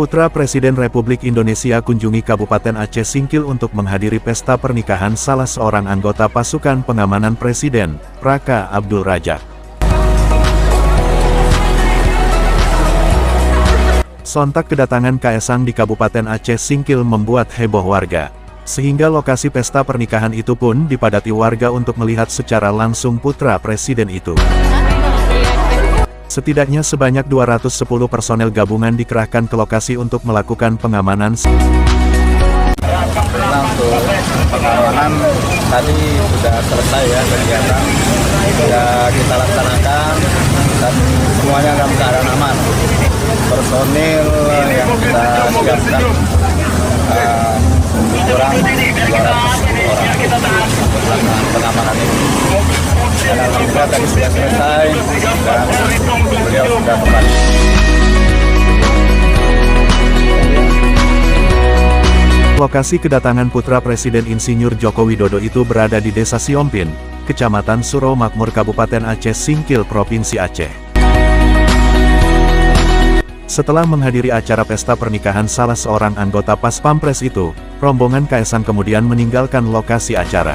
Putra Presiden Republik Indonesia kunjungi Kabupaten Aceh Singkil untuk menghadiri pesta pernikahan salah seorang anggota pasukan pengamanan Presiden, Raka Abdul Rajak. Sontak kedatangan Kaesang di Kabupaten Aceh Singkil membuat heboh warga. Sehingga lokasi pesta pernikahan itu pun dipadati warga untuk melihat secara langsung putra presiden itu. Setidaknya sebanyak 210 personel gabungan dikerahkan ke lokasi untuk melakukan pengamanan. Nah, untuk pengamanan tadi sudah selesai ya kegiatan, sudah kita laksanakan dan semuanya dalam keadaan aman. Personil yang kita siapkan kurang 210 orang untuk pengamanan ini. Dan alhamdulillah tadi sudah selesai dan beliau sudah kembali. Lokasi kedatangan putra Presiden Insinyur Joko Widodo itu berada di Desa Siompin, Kecamatan Suro Makmur Kabupaten Aceh Singkil, Provinsi Aceh. Setelah menghadiri acara pesta pernikahan salah seorang anggota Pas Pampres itu, rombongan Kaesang kemudian meninggalkan lokasi acara.